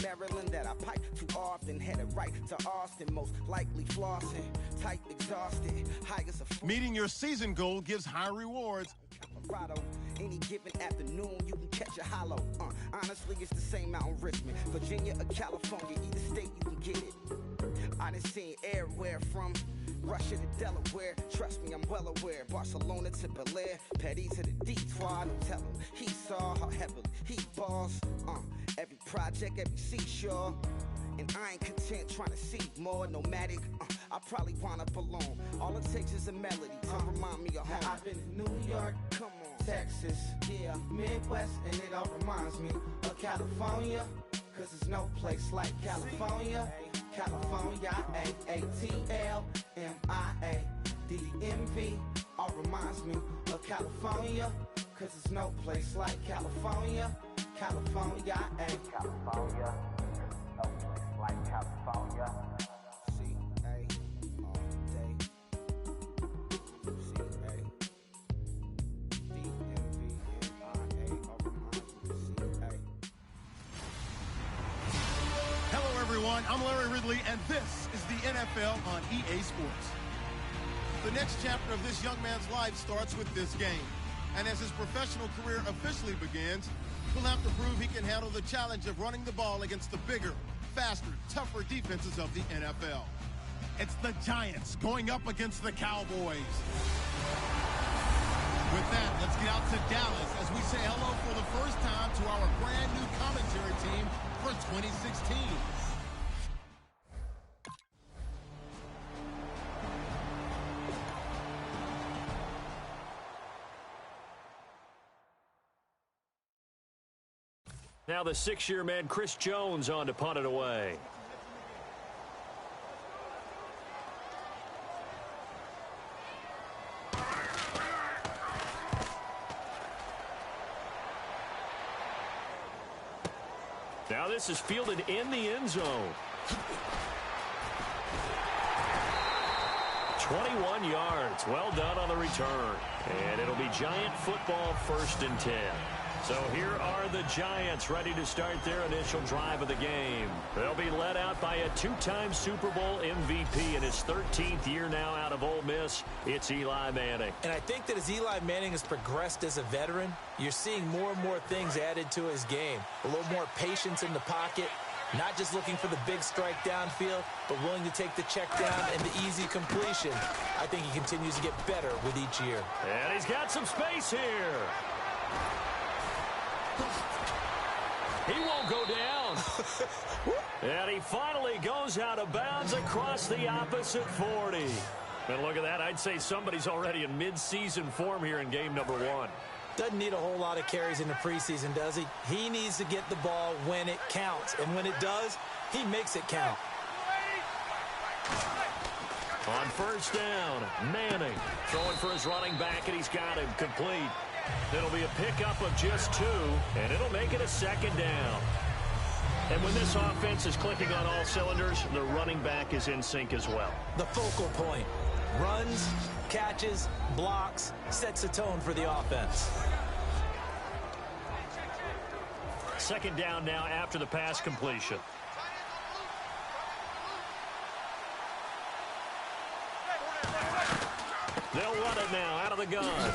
Maryland that I pipe too often. Headed right to Austin, most likely flossing. Tight, exhausted, high as a... Meeting your season goal gives high rewards. Colorado. Any given afternoon, you can catch a hollow. Honestly, it's the same out in Richmond, Virginia or California. Either state, you can get it. I done seen everywhere from Russia to Delaware. Trust me, I'm well aware. Barcelona to Bel Air, Petty to the Detroit. Don't tell him he saw how heavily he balls. Every project, every seashore. And I ain't content trying to see more nomadic. I probably wind up alone. All it takes is a melody to remind me of home. I've been to New York, come on, Texas, yeah, Midwest, and it all reminds me of California. Cause there's no place like California. California, A-A-T-L-M-I-A-D-M-V. All reminds me of California. Cause there's no place like California. California, California. No place like California. C-A all day. C-A D-M-V-M-I-A all reminds me of C-A. Hello, everyone. I'm Larry Ridley, and this is the NFL on EA Sports. The next chapter of this young man's life starts with this game. And as his professional career officially begins, he'll have to prove he can handle the challenge of running the ball against the bigger, faster, tougher defenses of the NFL. It's the Giants going up against the Cowboys. With that, let's get out to Dallas as we say hello for the first time to our brand new commentary team for 2016. Now the six-year man Chris Jones on to punt it away. Now this is fielded in the end zone. 21 yards. Well done on the return. And it'll be Giant football 1st and 10. So here are the Giants ready to start their initial drive of the game. They'll be led out by a two-time Super Bowl MVP in his 13th year now out of Ole Miss. It's Eli Manning. And I think that as Eli Manning has progressed as a veteran, you're seeing more and more things added to his game. A little more patience in the pocket, not just looking for the big strike downfield, but willing to take the check down and the easy completion. I think he continues to get better with each year. And he's got some space here. He won't go down. And he finally goes out of bounds across the opposite 40. And look at that. I'd say somebody's already in mid-season form here in game number 1. Doesn't need a whole lot of carries in the preseason, does he? He needs to get the ball when it counts. And when it does, he makes it count. On 1st down, Manning throwing for his running back, and he's got him complete. It'll be a pickup of just 2, and it'll make it a 2nd down. And when this offense is clicking on all cylinders, the running back is in sync as well. The focal point. Runs, catches, blocks, sets the tone for the offense. 2nd down now after the pass completion. They'll run it now out of the gun.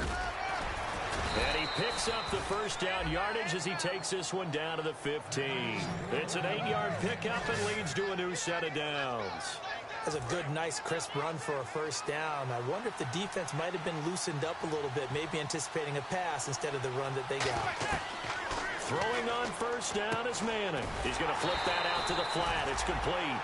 And he picks up the 1st down yardage as he takes this one down to the 15. It's an 8-yard pickup and leads to a new set of downs. That's a good, nice, crisp run for a 1st down. I wonder if the defense might have been loosened up a little bit, maybe anticipating a pass instead of the run that they got. Throwing on 1st down is Manning. He's going to flip that out to the flat. It's complete.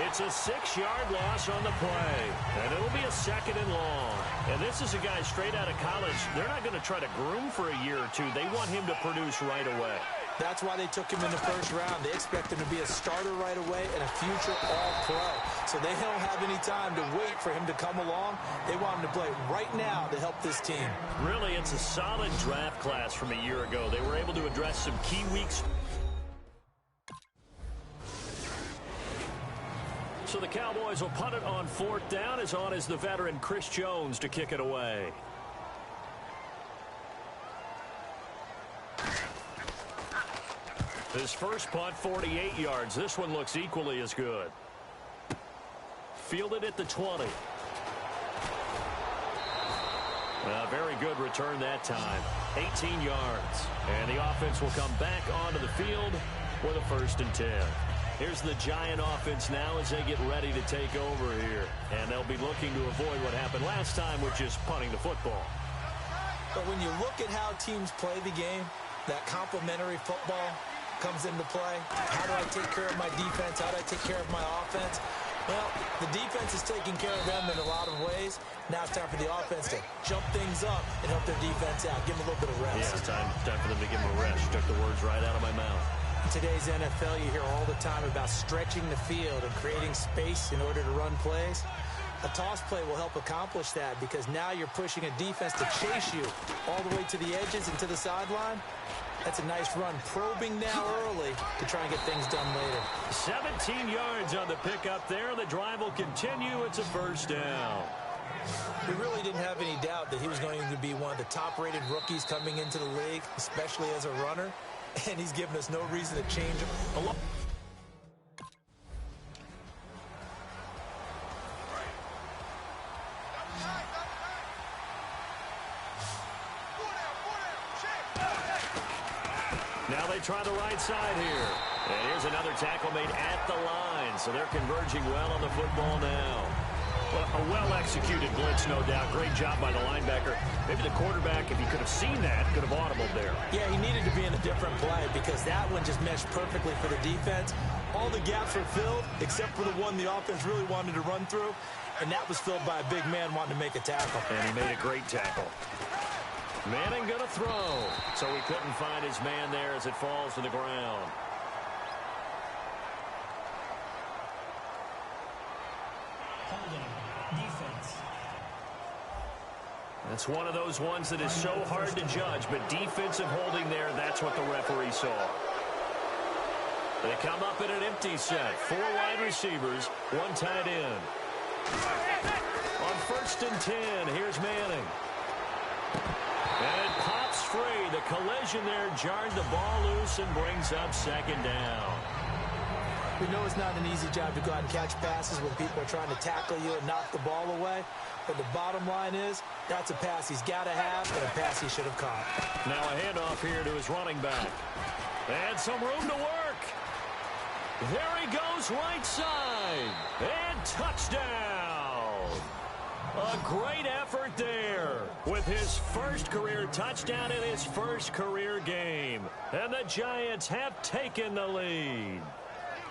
It's a 6-yard loss on the play, and it'll be a 2nd and long. And this is a guy straight out of college. They're not going to try to groom for a year or 2. They want him to produce right away. That's why they took him in the 1st round. They expect him to be a starter right away and a future All-Pro. So they don't have any time to wait for him to come along. They want him to play right now to help this team. Really, it's a solid draft class from a year ago. They were able to address some key weaks. So the Cowboys will punt it on 4th down. As on is the veteran Chris Jones to kick it away. His first punt, 48 yards. This one looks equally as good. Fielded at the 20. A very good return that time. 18 yards. And the offense will come back onto the field with a 1st and 10. Here's the Giant offense now as they get ready to take over here. And they'll be looking to avoid what happened last time, which is punting the football. But when you look at how teams play the game, that complementary football comes into play. How do I take care of my defense? How do I take care of my offense? Well, the defense is taking care of them in a lot of ways. Now it's time for the offense to jump things up and help their defense out. Give them a little bit of rest. Yeah, it's time for them to give them a rest. You took the words right out of my mouth. In today's NFL, you hear all the time about stretching the field and creating space in order to run plays. A toss play will help accomplish that because now you're pushing a defense to chase you all the way to the edges and to the sideline. That's a nice run, probing now early to try and get things done later. 17 yards on the pickup there. The drive will continue. It's a 1st down. We really didn't have any doubt that he was going to be one of the top-rated rookies coming into the league, especially as a runner, and he's given us no reason to change him. Now they try the right side here. And here's another tackle made at the line. So they're converging well on the football now. Well, a well-executed blitz, no doubt. Great job by the linebacker. Maybe the quarterback, if he could have seen that, could have audibled there. Yeah, he needed to be in a different play because that one just meshed perfectly for the defense. All the gaps were filled except for the one the offense really wanted to run through. And that was filled by a big man wanting to make a tackle. And he made a great tackle. Manning going to throw. So he couldn't find his man there as it falls to the ground. Defense. That's one of those ones that is so hard to judge, but defensive holding there, that's what the referee saw. They come up in an empty set. 4 wide receivers, 1 tight end. On 1st and 10, here's Manning. And it pops free. The collision there jarred the ball loose and brings up 2nd down. We know it's not an easy job to go out and catch passes when people are trying to tackle you and knock the ball away. But the bottom line is, that's a pass he's got to have and a pass he should have caught. Now a handoff here to his running back. And some room to work. There he goes right side. And touchdown. A great effort there with his first career touchdown in his first career game. And the Giants have taken the lead.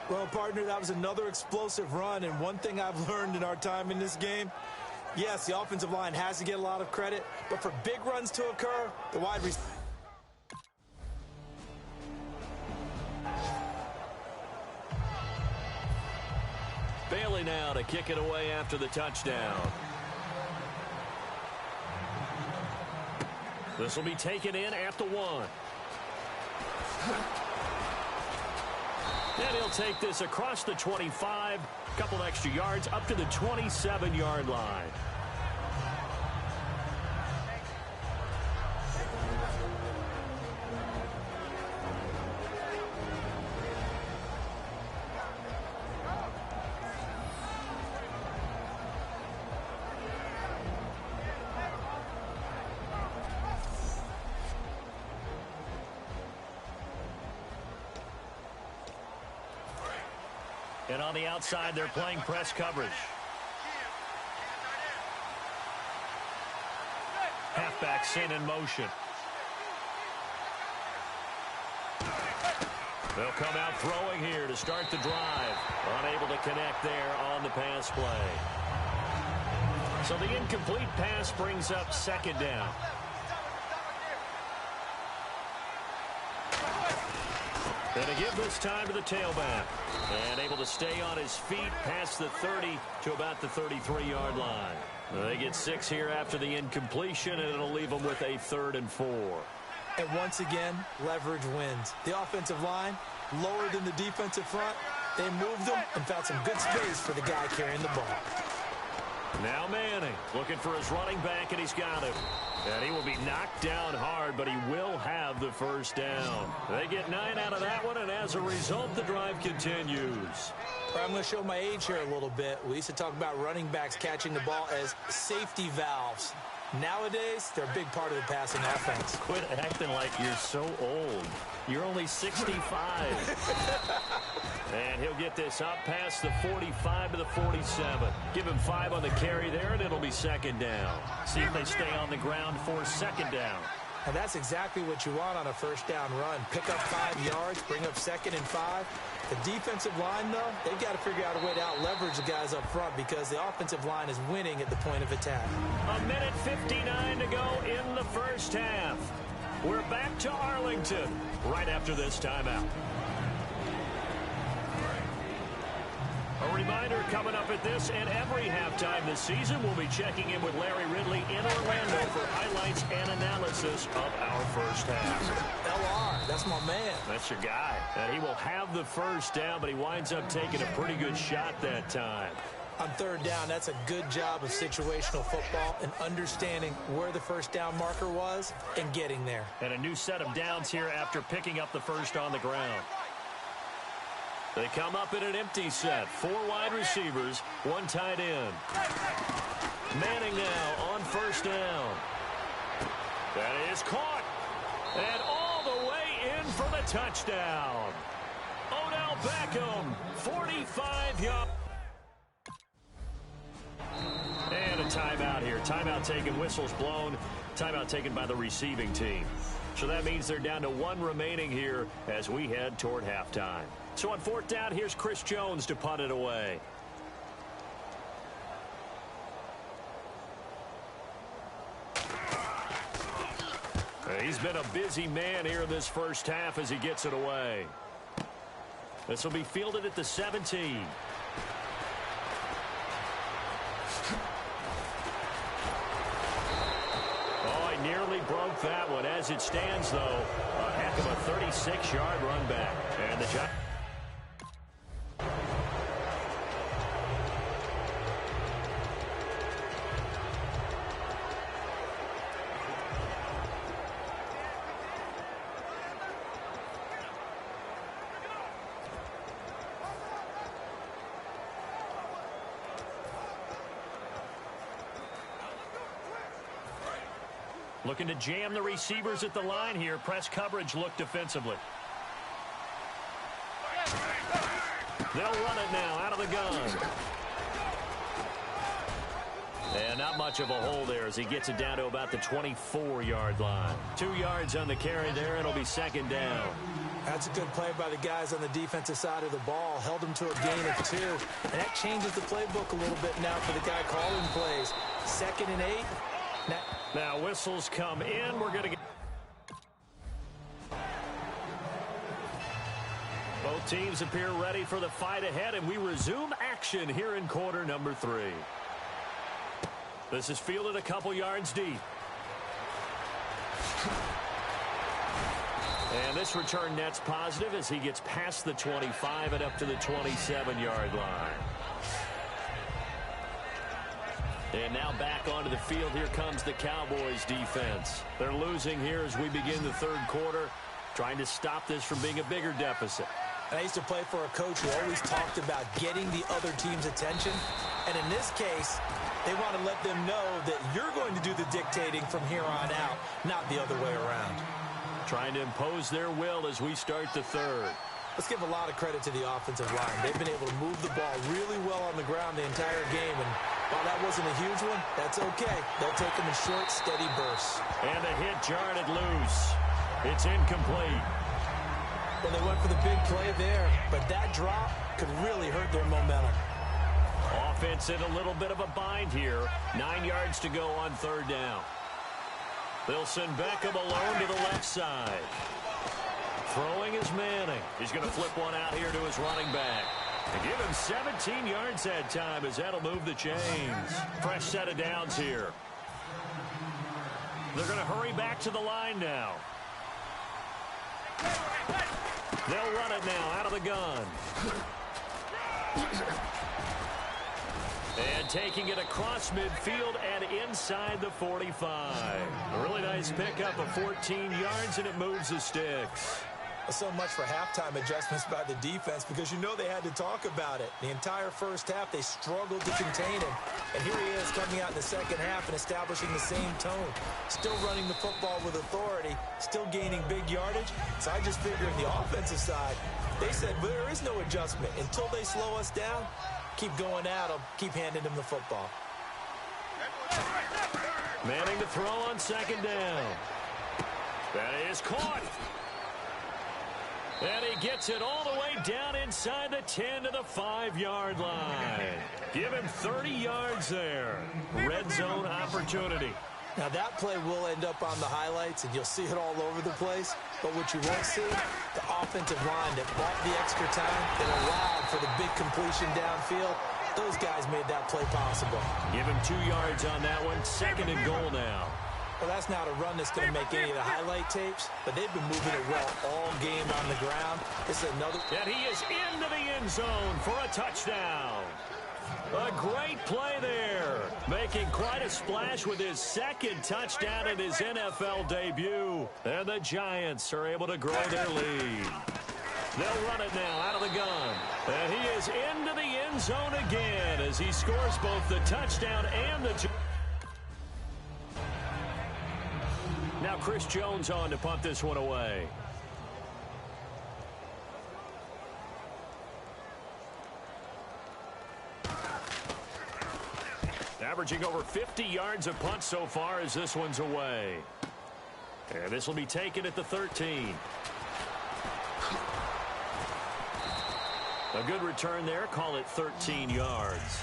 Well, partner, that was another explosive run, and one thing I've learned in our time in this game, yes, the offensive line has to get a lot of credit, but for big runs to occur, the wide receiver. Bailey now to kick it away after the touchdown. This will be taken in at the 1. And he'll take this across the 25, a couple extra yards, up to the 27-yard line. And on the outside, they're playing press coverage. Halfback in motion. They'll come out throwing here to start the drive. Unable to connect there on the pass play. So the incomplete pass brings up 2nd down. And to give this time to the tailback. And able to stay on his feet past the 30 to about the 33-yard line. They get 6 here after the incompletion, and it'll leave them with a 3rd and 4. And once again, leverage wins. The offensive line, lower than the defensive front. They moved them and found some good space for the guy carrying the ball. Now Manning looking for his running back, and he's got it. And he will be knocked down hard, but he will have the first down. They get 9 out of that one, and as a result, the drive continues. I'm going to show my age here a little bit. We used to talk about running backs catching the ball as safety valves. Nowadays, they're a big part of the passing offense. Quit acting like you're so old. You're only 65. And he'll get this up past the 45 to the 47. Give him 5 on the carry there, and it'll be second down. See if they stay on the ground for second down. And that's exactly what you want on a first down run. Pick up 5 yards, bring up 2nd and 5. The defensive line, though, they've got to figure out a way to out-leverage the guys up front because the offensive line is winning at the point of attack. 1:59 to go in the first half. We're back to Arlington right after this timeout. A reminder coming up at this and every halftime this season, we'll be checking in with Larry Ridley in Orlando for highlights and analysis of our first half. LR, that's my man. That's your guy. And he will have the first down, but he winds up taking a pretty good shot that time. On third down, that's a good job of situational football and understanding where the first down marker was and getting there. And a new set of downs here after picking up the first on the ground. They come up in an empty set. 4 wide receivers, 1 tight end. Manning now on first down. That is caught. And all the way in for the touchdown. Odell Beckham, 45 yards. And a timeout here. Timeout taken, whistles blown. Timeout taken by the receiving team. So that means they're down to 1 remaining here as we head toward halftime. So on 4th down, here's Chris Jones to punt it away. He's been a busy man here in this first half as he gets it away. This will be fielded at the 17. Nearly broke that one. As it stands, though, a heck of a 36-yard run back. And the Giants. Looking to jam the receivers at the line here. Press coverage look defensively. They'll run it now out of the gun. And not much of a hole there as he gets it down to about the 24-yard line. 2 yards on the carry there. It'll be second down. That's a good play by the guys on the defensive side of the ball. Held them to a gain of 2. And that changes the playbook a little bit now for the guy calling plays. 2nd and 8. Now whistles come in. We're going to get... Both teams appear ready for the fight ahead, and we resume action here in quarter number 3. This is fielded a couple yards deep. And this return net's positive as he gets past the 25 and up to the 27-yard line. And now back onto the field. Here comes the Cowboys defense. They're losing here as we begin the third quarter, trying to stop this from being a bigger deficit. I used to play for a coach who always talked about getting the other team's attention. And in this case, they want to let them know that you're going to do the dictating from here on out, not the other way around. Trying to impose their will as we start the third. Let's give a lot of credit to the offensive line. They've been able to move the ball really well on the ground the entire game. And while that wasn't a huge one, that's okay. They'll take them in short, steady bursts. And the hit jarred it loose. It's incomplete. Well, they went for the big play there, but that drop could really hurt their momentum. Offense in a little bit of a bind here. 9 yards to go on third down. They'll send Beckham alone to the left side. Throwing is Manning. He's going to flip one out here to his running back. And give him 17 yards that time as that'll move the chains. Fresh set of downs here. They're going to hurry back to the line now. They'll run it now out of the gun. And taking it across midfield and inside the 45. A really nice pickup of 14 yards, and it moves the sticks. So much for halftime adjustments by the defense, because you know they had to talk about it. The entire first half, they struggled to contain him. And here he is coming out in the second half and establishing the same tone. Still running the football with authority, still gaining big yardage. So I just figure on the offensive side, they said there is no adjustment. Until they slow us down, keep going at them, keep handing them the football. Manning to throw on second down. That is caught. And he gets it all the way down inside the 10 to the 5-yard line. Give him 30 yards there. Red zone opportunity. Now that play will end up on the highlights, and you'll see it all over the place. But what you won't see, the offensive line that bought the extra time, that allowed for the big completion downfield. Those guys made that play possible. Give him 2 yards on that one. Second and goal now. Well, that's not a run that's going to make any of the highlight tapes, but they've been moving it well all game on the ground. This is another. And he is into the end zone for a touchdown. A great play there, making quite a splash with his second touchdown in his NFL debut. And the Giants are able to grow their lead. They'll run it now out of the gun. And he is into the end zone again as he scores both the touchdown and the... Now Chris Jones on to punt this one away. Averaging over 50 yards a punt so far as this one's away. And this will be taken at the 13. A good return there. Call it 13 yards.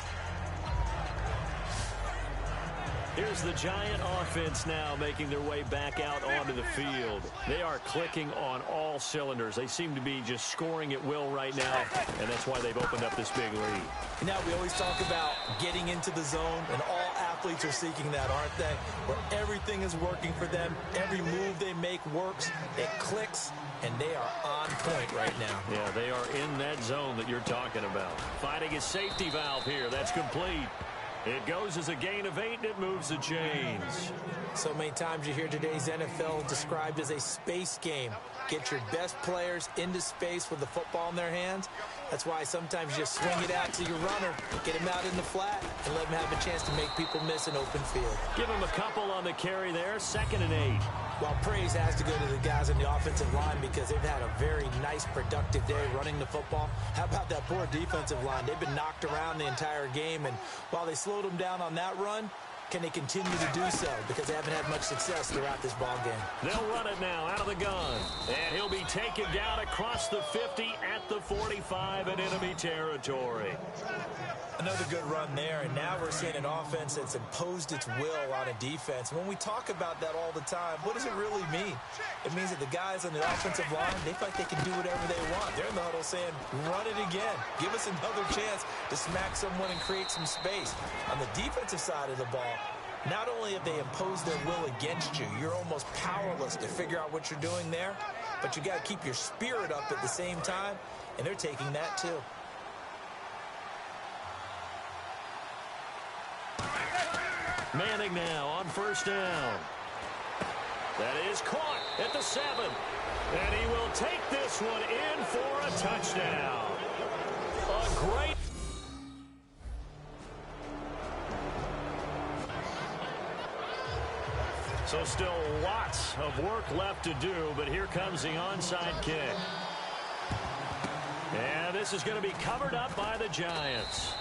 Here's the Giant offense now making their way back out onto the field. They are clicking on all cylinders. They seem to be just scoring at will right now, and that's why they've opened up this big lead. Now, we always talk about getting into the zone, and all athletes are seeking that, aren't they? Where everything is working for them. Every move they make works. It clicks, and they are on point right now. Yeah, they are in that zone that you're talking about. Finding his safety valve here. That's complete. It goes as a gain of 8, and it moves the chains. So many times you hear today's NFL described as a space game. Get your best players into space with the football in their hands. That's why sometimes you just swing it out to your runner, get him out in the flat, and let him have a chance to make people miss an open field. Give him a couple on the carry there, 2nd and 8. Well, praise has to go to the guys on the offensive line because they've had a very nice, productive day running the football. How about that poor defensive line? They've been knocked around the entire game, and while they slowed them down on that run, can they continue to do so? Because they haven't had much success throughout this ball game. They'll run it now out of the gun. And he'll be taken down across the 50 at the 45 in enemy territory. Another good run there, and now we're seeing an offense that's imposed its will on a defense. When we talk about that all the time, what does it really mean? It means that the guys on the offensive line, they feel like they can do whatever they want. They're in the huddle saying, run it again. Give us another chance to smack someone and create some space. On the defensive side of the ball, not only have they imposed their will against you, you're almost powerless to figure out what you're doing there, but you got to keep your spirit up at the same time, and they're taking that too. Manning now on 1st down. That is caught at the 7. And he will take this one in for a touchdown. A great... So still lots of work left to do, but here comes the onside kick. And this is going to be covered up by the Giants.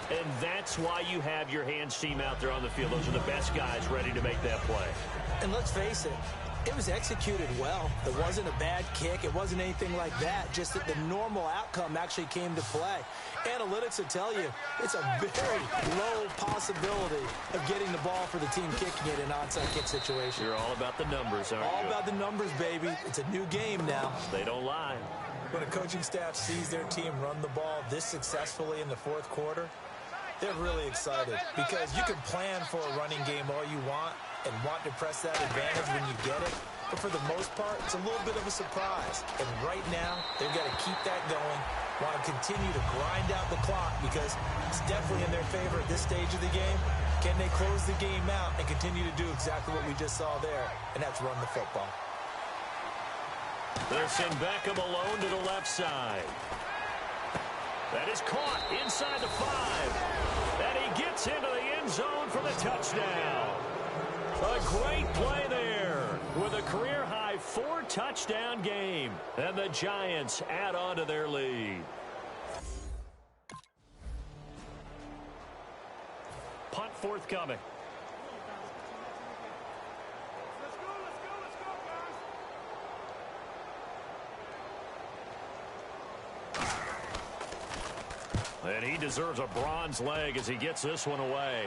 And that's why you have your hands team out there on the field. Those are the best guys ready to make that play. And let's face it, it was executed well. It wasn't a bad kick. It wasn't anything like that. Just that the normal outcome actually came to play. Analytics will tell you it's a very low possibility of getting the ball for the team kicking it in an onside kick situation. You're all about the numbers, aren't you? All about the numbers, baby. It's a new game now. They don't lie. When a coaching staff sees their team run the ball this successfully in the 4th quarter, they're really excited because you can plan for a running game all you want and want to press that advantage when you get it. But for the most part, it's a little bit of a surprise. And right now, they've got to keep that going want to continue to grind out the clock because it's definitely in their favor at this stage of the game. Can they close the game out and continue to do exactly what we just saw there, and that's run the football. They'll send Beckham alone to the left side. That is caught inside the 5. And he gets into the end zone for the touchdown. A great play there with a career-high 4-touchdown game. And the Giants add on to their lead. Punt forthcoming. And he deserves a bronze leg as he gets this one away.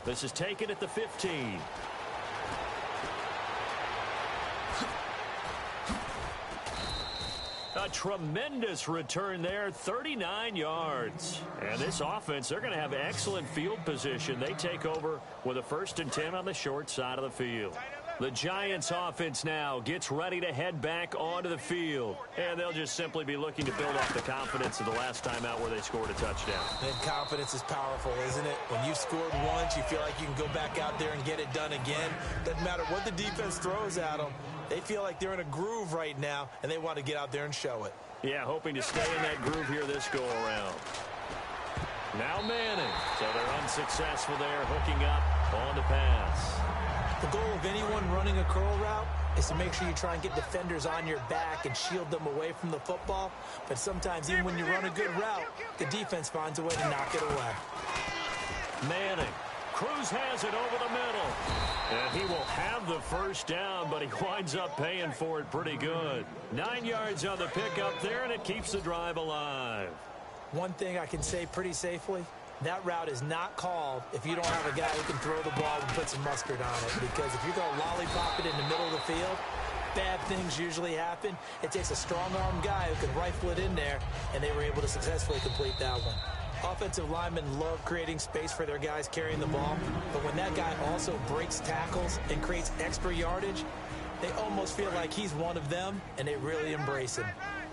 This is taken at the 15. A tremendous return there, 39 yards. And this offense, they're going to have excellent field position. They take over with a 1st and 10 on the short side of the field. The Giants offense now gets ready to head back onto the field. And they'll just simply be looking to build off the confidence of the last time out where they scored a touchdown. And confidence is powerful, isn't it? When you've scored once, you feel like you can go back out there and get it done again. Doesn't matter what the defense throws at them. They feel like they're in a groove right now, and they want to get out there and show it. Yeah, hoping to stay in that groove here this go-around. Now Manning. So they're unsuccessful there, hooking up on the pass. The goal of anyone running a curl route is to make sure you try and get defenders on your back and shield them away from the football. But sometimes, even when you run a good route, the defense finds a way to knock it away. Manning. Cruz has it over the middle. And he will have the first down, but he winds up paying for it pretty good. 9 yards on the pickup there, and it keeps the drive alive. One thing I can say pretty safely, that route is not called if you don't have a guy who can throw the ball and put some mustard on it. Because if you're going to lollipop it in the middle of the field, bad things usually happen. It takes a strong-arm guy who can rifle it in there, and they were able to successfully complete that one. Offensive linemen love creating space for their guys carrying the ball, but when that guy also breaks tackles and creates extra yardage, they almost feel like he's one of them, and they really embrace him.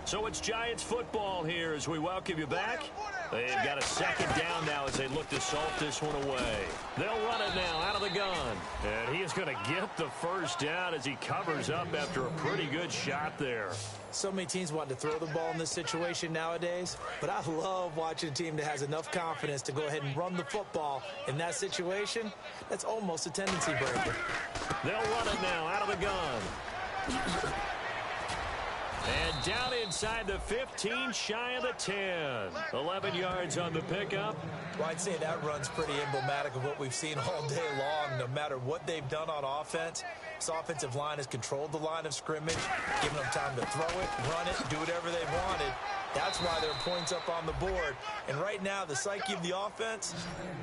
So it's Giants football here as we welcome you back. They've got a 2nd down now as they look to salt this one away. They'll run it now out of the gun. And he is going to get the first down as he covers up after a pretty good shot there. So many teams want to throw the ball in this situation nowadays, but I love watching a team that has enough confidence to go ahead and run the football in that situation. That's almost a tendency breaker. They'll run it now out of the gun. And down inside the 15, shy of the 10. 11 yards on the pickup. Well, I'd say that run's pretty emblematic of what we've seen all day long. No matter what they've done on offense, this offensive line has controlled the line of scrimmage, given them time to throw it, run it, do whatever they wanted. That's why there are points up on the board. And right now, the psyche of the offense,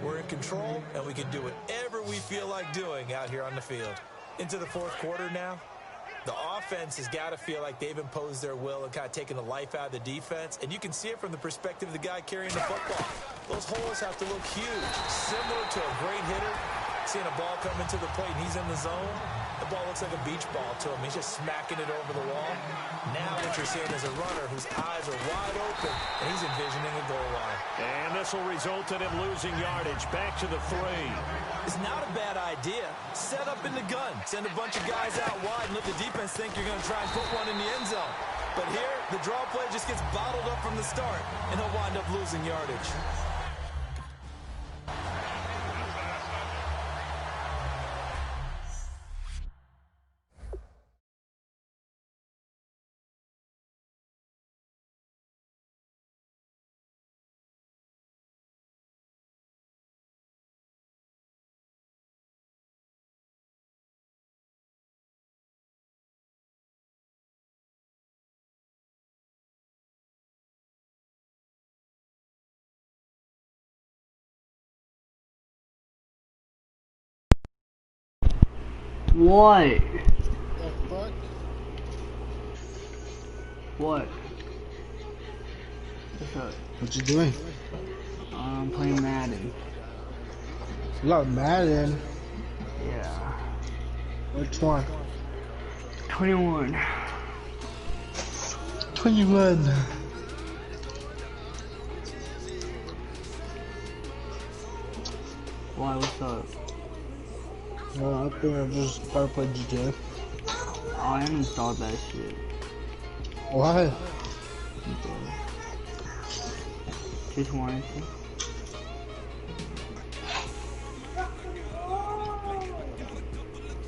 we're in control, and we can do whatever we feel like doing out here on the field. Into the 4th quarter now. The offense has got to feel like they've imposed their will and kind of taken the life out of the defense. And you can see it from the perspective of the guy carrying the football. Those holes have to look huge, similar to a great hitter. Seeing a ball come into the plate and he's in the zone, the ball looks like a beach ball to him. He's just smacking it over the wall. Now what you're seeing is a runner whose eyes are wide open, and he's envisioning a goal line. And this will result in him losing yardage. Back to the 3. It's not a bad idea. Set up in the gun. Send a bunch of guys out wide and let the defense think you're going to try and put one in the end zone. But here, the draw play just gets bottled up from the start, and he'll wind up losing yardage. What? The fuck? What? What's up? What you doing? I'm playing Madden. You got Madden? Yeah. Which one? 21. 21. Why, what's up? Well, I think I just started playing GTA. Oh, I uninstalled that shit. Why? Just wanted to.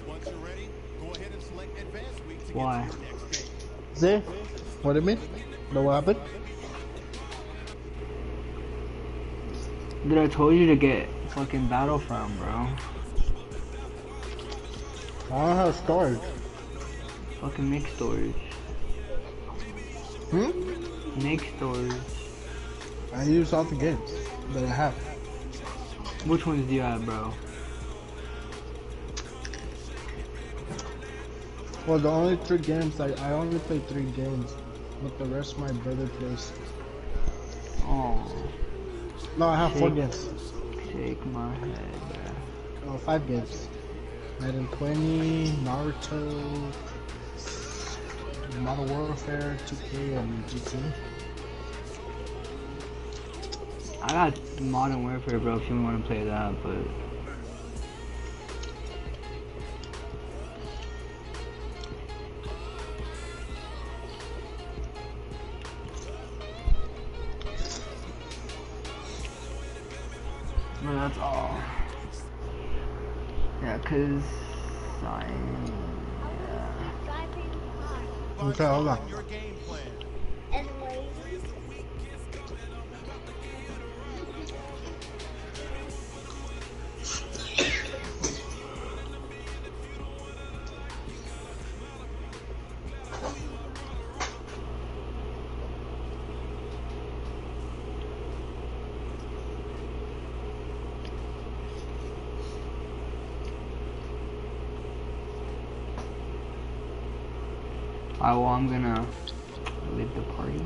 Once you're ready, go ahead and select Advanced Week to Why? get to your next game. See? What do you mean? Know what happened? Dude, I told you to get fucking Battlefront, bro. I don't have storage. Fucking make storage. Make storage. I use all the games that I have. Which ones do you have, bro? Well, the only 3 games, I only play 3 games. But the rest my brother plays. Oh, No, I have 4 Shake. games. shake my head, bro. Oh, 5 games. Madden 20, Naruto, Modern Warfare, 2K, and GT. I got Modern Warfare, bro, if you want to play that, but... But that's all. Yeah, cause I... Okay, hold on. Your game plan. Alright, well, I'm gonna leave the party.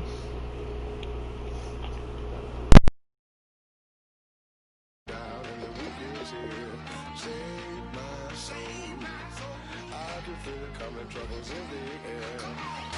Save my soul. I can feel it coming, troubles in the air.